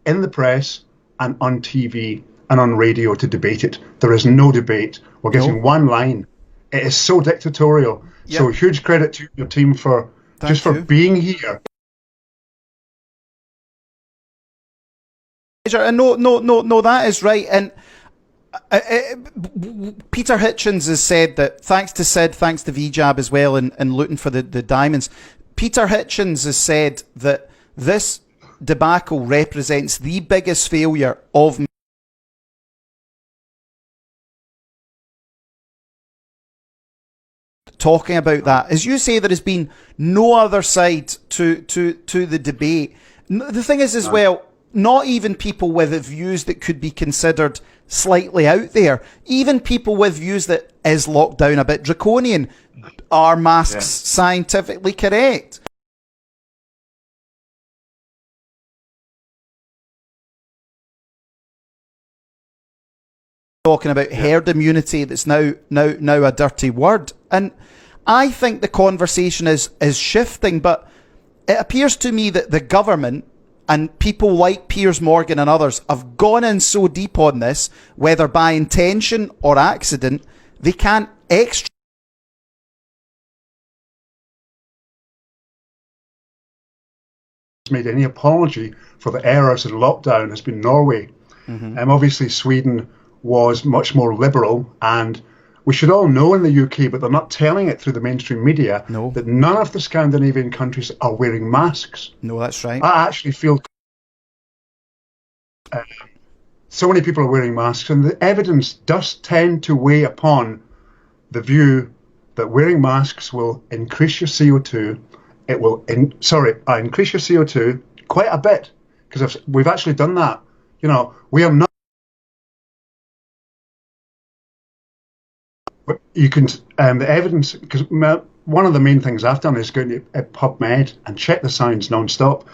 in the press and on TV and on radio to debate it. There is no debate. We're getting one line. It is so dictatorial. Yep. So huge credit to your team for being here. And no, that is right. And Peter Hitchens has said that thanks to Sid, thanks to VJAB as well, and looting for the diamonds. Peter Hitchens has said that this debacle represents the biggest failure of talking about that. As you say, there has been no other side to the debate. The thing is as well, not even people with views that could be considered slightly out there, even people with views that is lockdown a bit draconian, are masks scientifically correct? Talking about herd immunity, that's now a dirty word. And I think the conversation is shifting, but it appears to me that the government and people like Piers Morgan and others have gone in so deep on this, whether by intention or accident, they can't made any apology for the errors in lockdown has been Norway. Obviously Sweden was much more liberal, and we should all know in the UK, but they're not telling it through the mainstream media, that none of the Scandinavian countries are wearing masks. No, that's right. I actually feel so many people are wearing masks, and the evidence does tend to weigh upon the view that wearing masks will increase your CO2. It will increase your CO2 quite a bit, because we've actually done that. You know, we are not. You can the evidence, because one of the main things I've done is go to PubMed and check the science non-stop.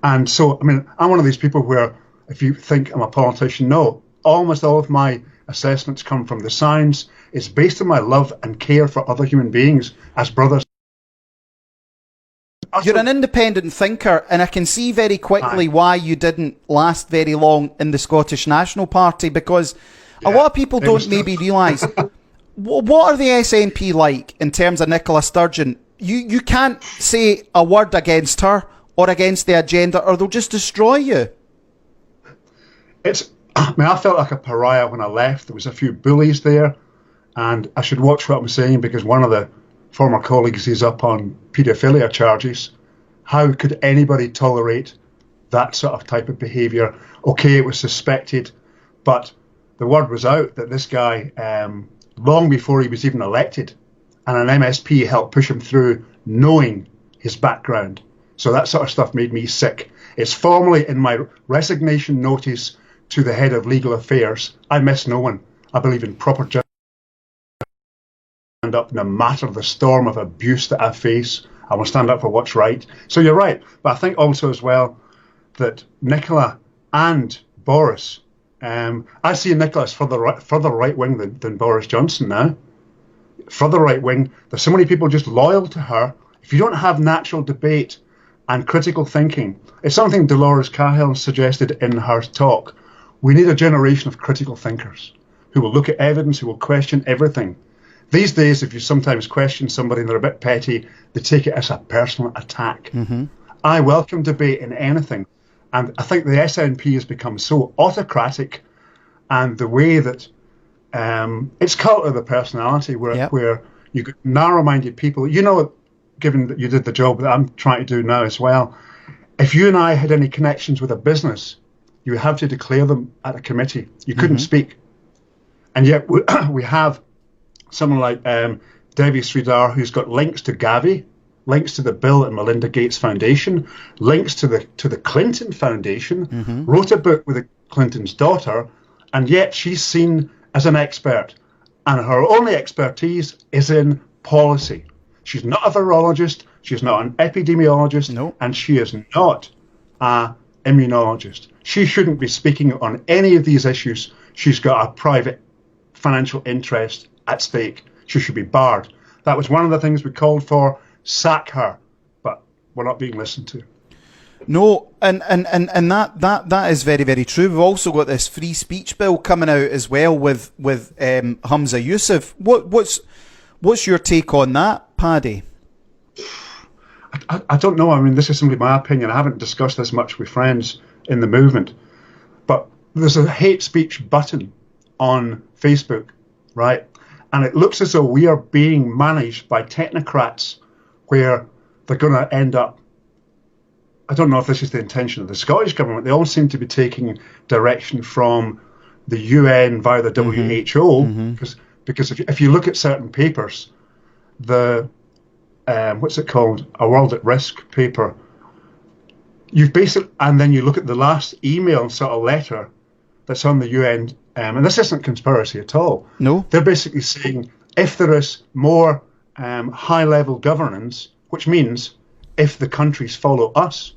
And so, I mean, I'm one of these people where, if you think I'm a politician, no, almost all of my assessments come from the science. It's based on my love and care for other human beings as brothers. You're an independent thinker, and I can see very quickly why you didn't last very long in the Scottish National Party, because a lot of people don't maybe realise, what are the SNP like in terms of Nicola Sturgeon? You can't say a word against her or against the agenda, or they'll just destroy you. I felt like a pariah when I left. There was a few bullies there, and I should watch what I'm saying, because one of the former colleagues is up on paedophilia charges. How could anybody tolerate that sort of type of behaviour? Okay, it was suspected, but the word was out that this guy, long before he was even elected, and an MSP helped push him through, knowing his background. So that sort of stuff made me sick. It's formally in my resignation notice to the head of legal affairs. I miss no one. I believe in proper justice. Stand up no matter the storm of abuse that I face. I will stand up for what's right. So you're right. But I think also as well that Nicola and Boris, I see Nicola as further right wing than Boris Johnson now. Further right wing. There's so many people just loyal to her. If you don't have natural debate and critical thinking, it's something Dolores Cahill suggested in her talk. We need a generation of critical thinkers who will look at evidence, who will question everything. These days, if you sometimes question somebody and they're a bit petty, they take it as a personal attack. I welcome debate in anything. And I think the SNP has become so autocratic, and the way that it's cult of the personality, where you get narrow-minded people. You know, given that you did the job that I'm trying to do now as well, if you and I had any connections with a business, you would have to declare them at a committee. You couldn't speak. And yet we have someone like Devi Sridhar, who's got links to Gavi, links to the Bill and Melinda Gates Foundation, links to the Clinton Foundation, wrote a book with Clinton's daughter, and yet she's seen as an expert. And her only expertise is in policy. She's not a virologist, she's not an epidemiologist, and she is not a immunologist. She shouldn't be speaking on any of these issues. She's got a private financial interest at stake. She should be barred. That was one of the things we called for. Sack her. But we're not being listened to. No, and that is very, very true. We've also got this free speech bill coming out as well with Hamza Yusuf. What's your take on that, Paddy? I don't know. I mean, this is simply my opinion. I haven't discussed this much with friends in the movement, but there's a hate speech button on Facebook, right? And it looks as though we are being managed by technocrats where they're going to end up. I don't know if this is the intention of the Scottish government. They all seem to be taking direction from the UN via the WHO, because if you look at certain papers, the what's it called? A World at Risk paper. And then you look at the last email sort of letter that's on the UN, and this isn't conspiracy at all. No, they're basically saying if there is more high-level governance, which means if the countries follow us,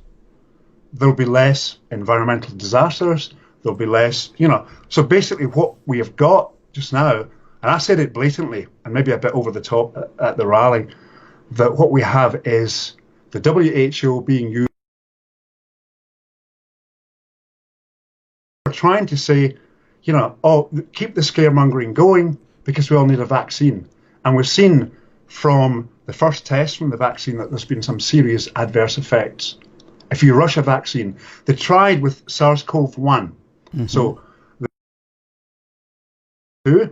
there'll be less environmental disasters. There'll be less, So basically, what we have got just now, and I said it blatantly, and maybe a bit over the top at the rally, that what we have is the WHO being used. We're trying to say, keep the scaremongering going because we all need a vaccine. And we've seen from the first test from the vaccine that there's been some serious adverse effects. If you rush a vaccine, they tried with SARS-CoV-1. So the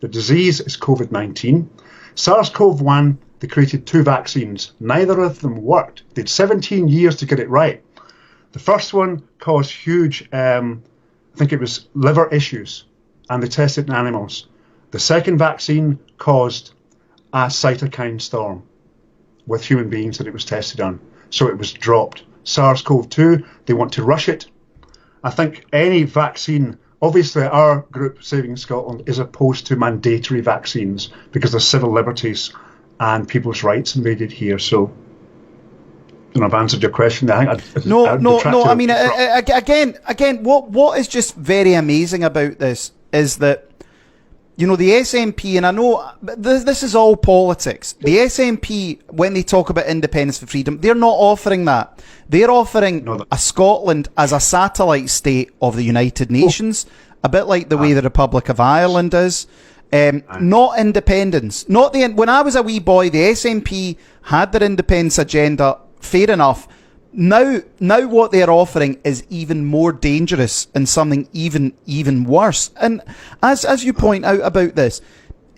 disease is COVID-19. SARS-CoV-1, they created 2 vaccines. Neither of them worked. They had 17 years to get it right. The first one caused huge, I think it was liver issues, and they tested in animals. The second vaccine caused a cytokine storm with human beings that it was tested on. So it was dropped. SARS-CoV-2, they want to rush it. I think any vaccine, obviously our group, Saving Scotland, is opposed to mandatory vaccines because there's civil liberties and people's rights invaded here. So, I've answered your question. I mean, again, what is just very amazing about this is that, the SNP, and I know this is all politics. The SNP, when they talk about independence for freedom, they're not offering that. They're offering a Scotland as a satellite state of the United Nations, a bit like the way the Republic of Ireland is. Not independence. When I was a wee boy, the SNP had their independence agenda. Fair enough. Now what they're offering is even more dangerous and something even worse. And as you point out about this,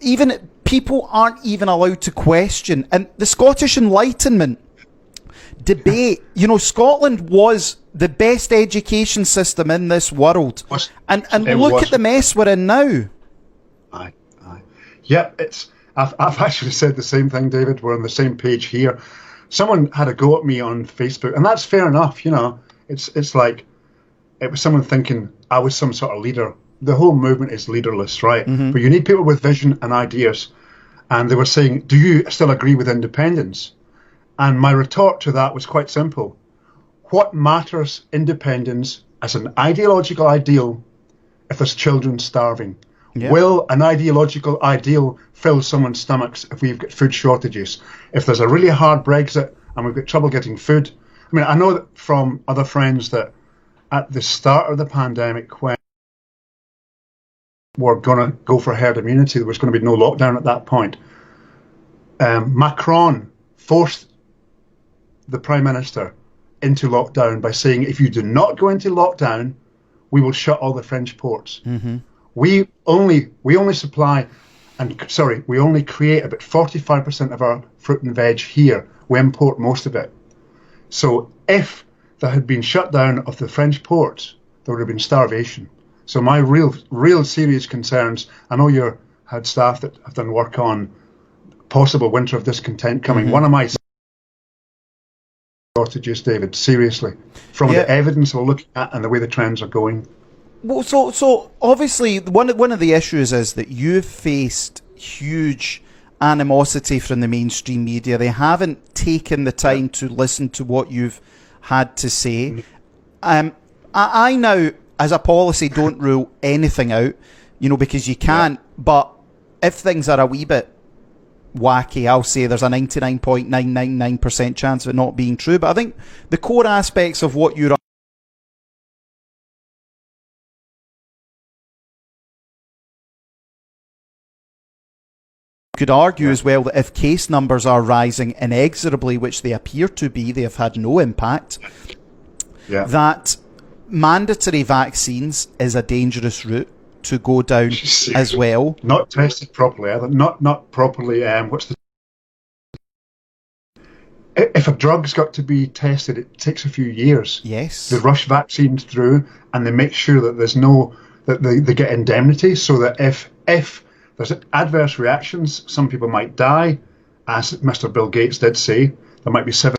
even people aren't even allowed to question. And the Scottish Enlightenment debate, Scotland was the best education system in this world. And look at the mess we're in now. Aye. Yeah, I've actually said the same thing, David. We're on the same page here. Someone had a go at me on Facebook, and that's fair enough. It's like it was someone thinking I was some sort of leader. The whole movement is leaderless, right? But you need people with vision and ideas. And they were saying, do you still agree with independence? And my retort to that was quite simple. What matters independence as an ideological ideal if there's children starving? Yeah. Will an ideological ideal fill someone's stomachs if we've got food shortages? If there's a really hard Brexit and we've got trouble getting food? I mean, I know that from other friends that at the start of the pandemic, when we're going to go for herd immunity, there was going to be no lockdown at that point. Macron forced the Prime Minister into lockdown by saying, if you do not go into lockdown, we will shut all the French ports. We only supply, we only create about 45% of our fruit and veg here. We import most of it. So if there had been shutdown of the French ports, there would have been starvation. So my real serious concerns, I know you had staff that have done work on possible winter of discontent coming. One of my shortages, David, seriously, from the evidence we're looking at and the way the trends are going. Well, so obviously one of the issues is that you've faced huge animosity from the mainstream media. They haven't taken the time to listen to what you've had to say. I now, as a policy, don't rule anything out, because you can't. But if things are a wee bit wacky, I'll say there's a 99.999% chance of it not being true. But I think the core aspects of what you're could argue as well that if case numbers are rising inexorably, which they appear to be, they have had no impact, that mandatory vaccines is a dangerous route to go down as well. Not tested properly, either. Not properly. If a drug's got to be tested, it takes a few years. Yes. They rush vaccines through, and they make sure that there's that they get indemnity, so that if there's adverse reactions, some people might die, as Mr. Bill Gates did say. There might be 7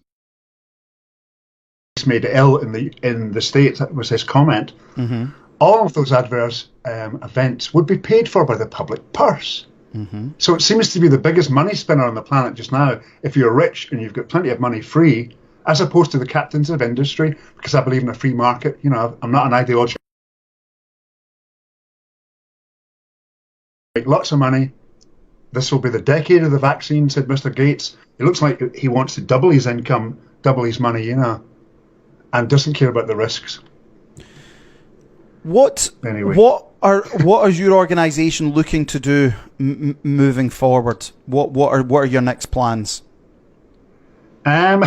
made ill in the States. That was his comment. Mm-hmm. All of those adverse events would be paid for by the public purse. Mm-hmm. So it seems to be the biggest money spinner on the planet just now. If you're rich and you've got plenty of money free, as opposed to the captains of industry, because I believe in a free market. You know, I'm not an ideological. Make lots of money. This will be the decade of the vaccine, said Mr. Gates. It looks like he wants to double his income, double his money, you know, and doesn't care about the risks. What are your organisation looking to do moving forward? What are your next plans? Well,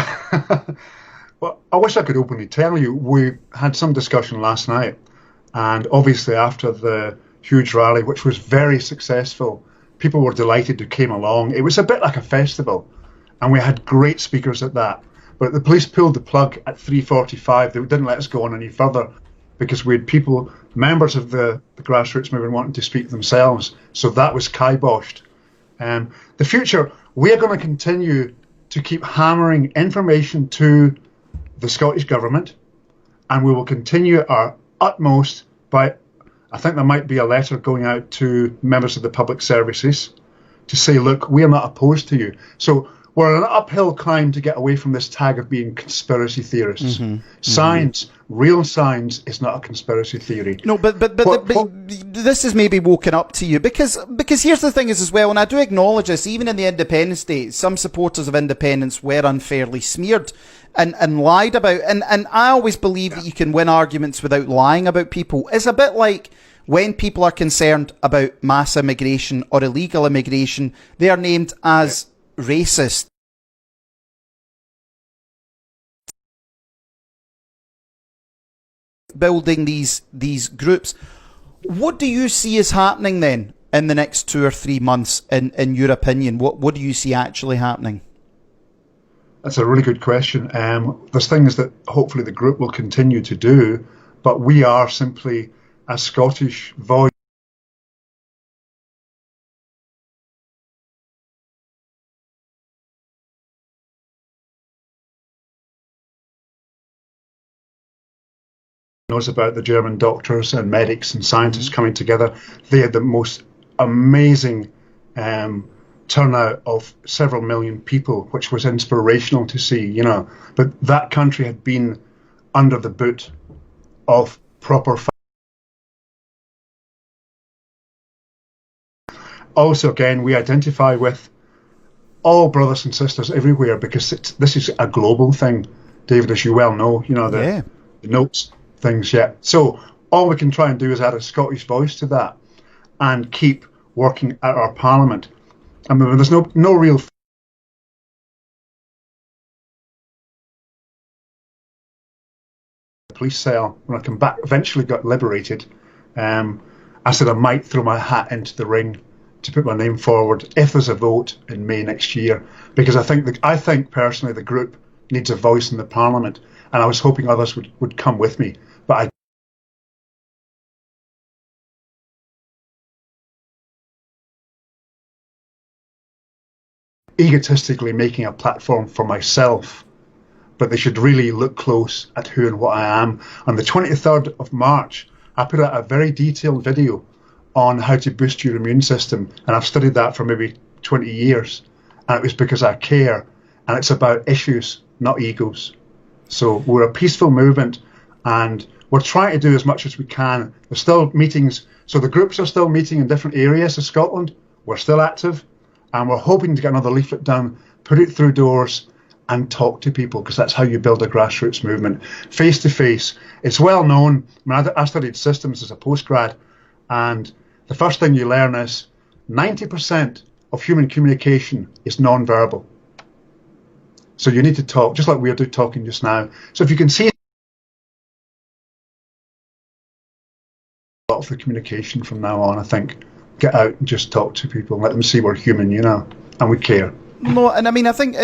I wish I could openly tell you. We had some discussion last night, and obviously after the huge rally, which was very successful, people were delighted who came along. It was a bit like a festival, and we had great speakers at that. But the police pulled the plug at 3:45. They didn't let us go on any further because we had people, members of the grassroots movement, wanting to speak themselves. So that was kiboshed. The future, we are going to continue to keep hammering information to the Scottish Government, and we will continue our utmost by, I think there might be a letter going out to members of the public services to say, look, we are not opposed to you. So we're on an uphill climb to get away from this tag of being conspiracy theorists. Mm-hmm. Science, real science, is not a conspiracy theory. No, but this is maybe woken up to you because here's the thing is as well, and I do acknowledge this, even in the independence days, some supporters of independence were unfairly smeared and lied about. And I always believe that you can win arguments without lying about people. It's a bit like when people are concerned about mass immigration or illegal immigration, they are named as racist. Building these groups. What do you see is happening then in the next 2 or 3 months, in your opinion? What do you see actually happening? That's a really good question. There's things that hopefully the group will continue to do, but we are simply a Scottish voice. Knows about the German doctors and medics and scientists coming together. They had the most amazing turnout of several million people, which was inspirational to see, you know. But that country had been under the boot of proper. Also, again, we identify with all brothers and sisters everywhere because this is a global thing, David, as you well know. You know the notes. Things yet. So all we can try and do is add a Scottish voice to that and keep working at our Parliament. I mean, there's no real police cell. When I come back, eventually got liberated, I said I might throw my hat into the ring to put my name forward if there's a vote in May next year, because I think personally the group needs a voice in the Parliament, and I was hoping others would come with me. But egotistically making a platform for myself, but they should really look close at who and what I am. On the 23rd of March, I put out a very detailed video on how to boost your immune system, and I've studied that for maybe 20 years, and it was because I care, and it's about issues, not egos. So we're a peaceful movement, and we're trying to do as much as we can. There's still meetings, so the groups are still meeting in different areas of Scotland. We're still active, And we're hoping to get another leaflet done, put it through doors, and talk to people, because that's how you build a grassroots movement. Face to face. It's well known. I studied systems as a postgrad, and the first thing you learn is 90% of human communication is non-verbal. So you need to talk, just like we're talking just now. So if you can see a lot of the communication from now on, I think, get out and just talk to people, let them see we're human, and we care. No, and I mean, I think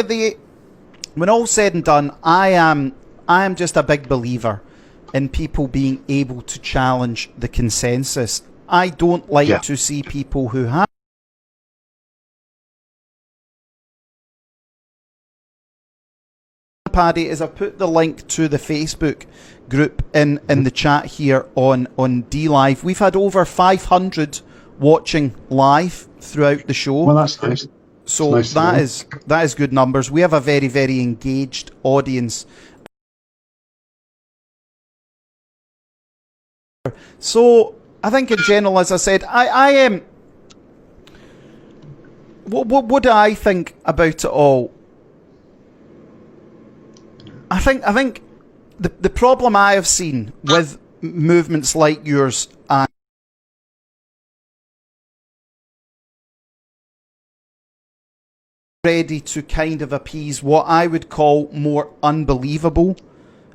when all's said and done, I am just a big believer in people being able to challenge the consensus. I don't like to see people who have Paddy, is I put the link to the Facebook group in the chat here on DLive. We've had over 500 watching live throughout the show. Well, that's nice. So nice that is good numbers. We have a very, very engaged audience. So I think in general, as I said, I am. What do I think about it all? I think the problem I have seen with movements like yours and ready to kind of appease what I would call more unbelievable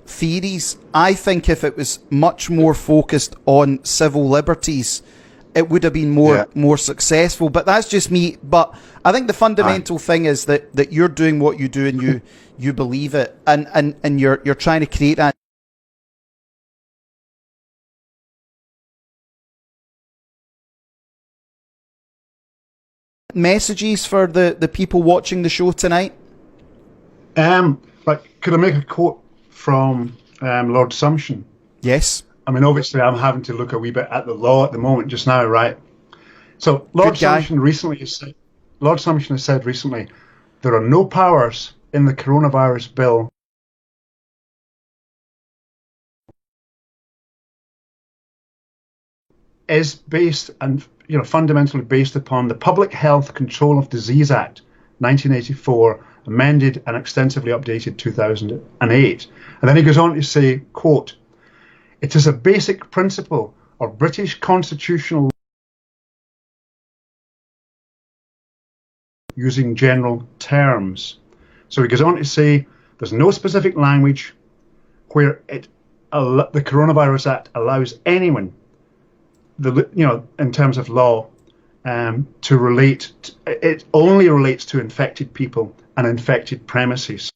theories. I think if it was much more focused on civil liberties, it would have been more successful. But that's just me. But I think the fundamental thing is that you're doing what you do and you believe it, and you're trying to create that messages for the people watching the show tonight. But could I make a quote from Lord Sumption? Yes. I mean, obviously, I'm having to look a wee bit at the law at the moment, just now, right? So, Lord Sumption has said recently, there are no powers in the coronavirus bill is based and fundamentally based upon the Public Health Control of Disease Act, 1984, amended and extensively updated 2008. And then he goes on to say, quote, "It is a basic principle of British constitutional law using general terms." So he goes on to say there's no specific language where the Coronavirus Act allows anyone, in terms of law, to relate. It only relates to infected people and infected premises.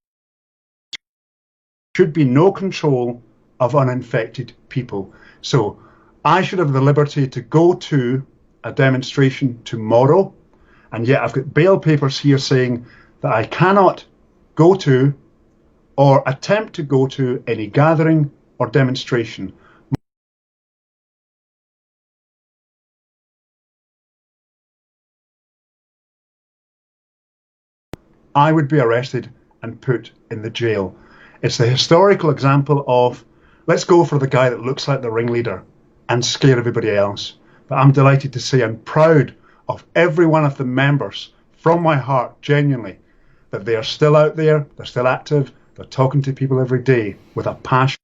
Should be no control of uninfected people. So I should have the liberty to go to a demonstration tomorrow, and yet I've got bail papers here saying that I cannot go to or attempt to go to any gathering or demonstration. I would be arrested and put in the jail. It's the historical example of, let's go for the guy that looks like the ringleader and scare everybody else. But I'm delighted to say I'm proud of every one of the members from my heart, genuinely, that they are still out there, they're still active, they're talking to people every day with a passion.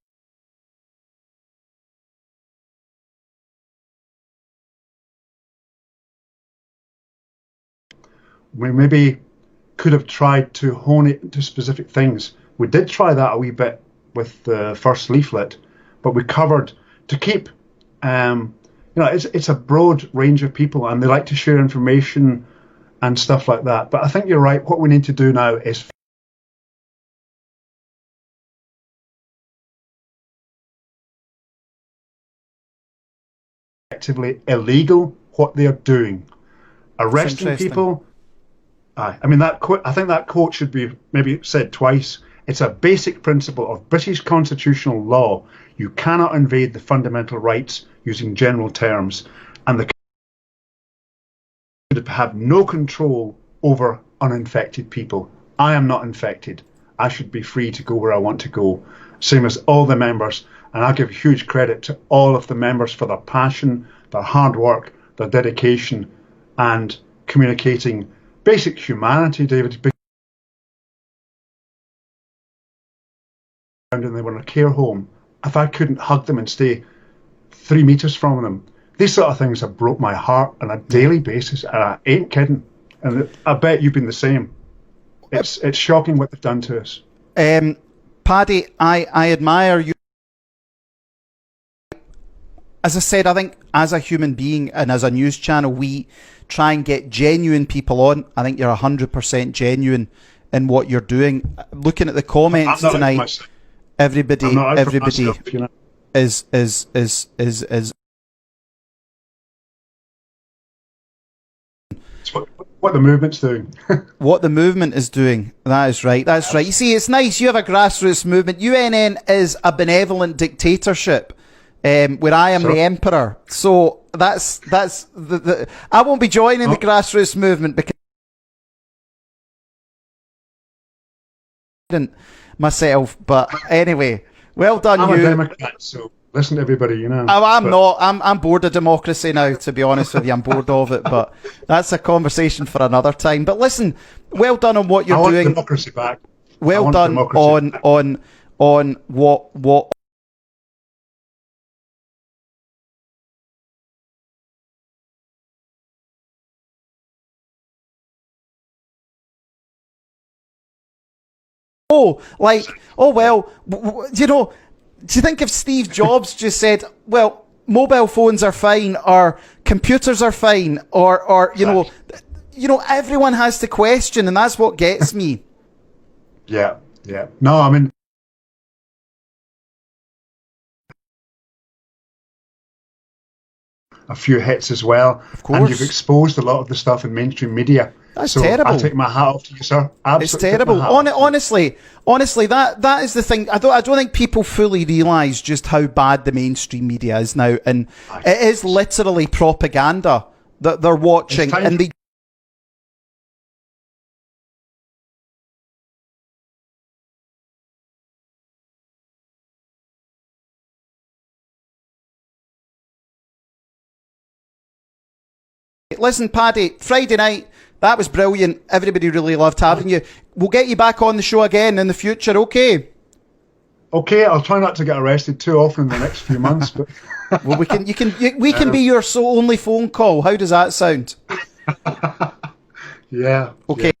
We maybe could have tried to hone it into specific things. We did try that a wee bit with the first leaflet, but we covered to keep, it's a broad range of people and they like to share information and stuff like that. But I think you're right. What we need to do now is effectively illegal what they are doing. Arresting people. I mean, I think that quote should be maybe said twice. It's a basic principle of British constitutional law. You cannot invade the fundamental rights using general terms, and the should have no control over uninfected people. I am not infected. I should be free to go where I want to go, same as all the members. And I give huge credit to all of the members for their passion, their hard work, their dedication, and communicating basic humanity, David. And they were in a care home. If I couldn't hug them and stay 3 meters from them, these sort of things have broke my heart on a daily basis, and I ain't kidding. And I bet you've been the same. It's shocking what they've done to us. Paddy, I admire you. As I said, I think as a human being and as a news channel, we try and get genuine people on. I think you're 100% genuine in what you're doing. Looking at the comments tonight, everybody myself, you know. is It's what the movement's doing. what the movement is doing. That is right. That's right. You see, it's nice. You have a grassroots movement. UNN is a benevolent dictatorship, where I am the emperor. So that's the I won't be joining the grassroots movement because I didn't myself. But anyway, well done. I'm a Democrat, so listen to everybody, you know. I'm bored of democracy now, to be honest with you. I'm bored of it, but that's a conversation for another time. But listen, well done on what you're doing. I want democracy back. Well done on what you know, do you think if Steve Jobs just said, well, mobile phones are fine, or computers are fine, or you know, everyone has to question, and that's what gets me. Yeah. No, I mean, a few hits as well. Of course. And you've exposed a lot of the stuff in mainstream media. That's terrible. I take my hat off to you, sir. Absolutely. It's terrible. Honestly, that is the thing. I don't think people fully realise just how bad the mainstream media is now, and it is literally propaganda that they're watching, and they. Listen, Paddy, Friday night. That was brilliant. Everybody really loved having you. We'll get you back on the show again in the future, okay? Okay, I'll try not to get arrested too often in the next few months. But well, we can be your only phone call. How does that sound? Yeah. Okay.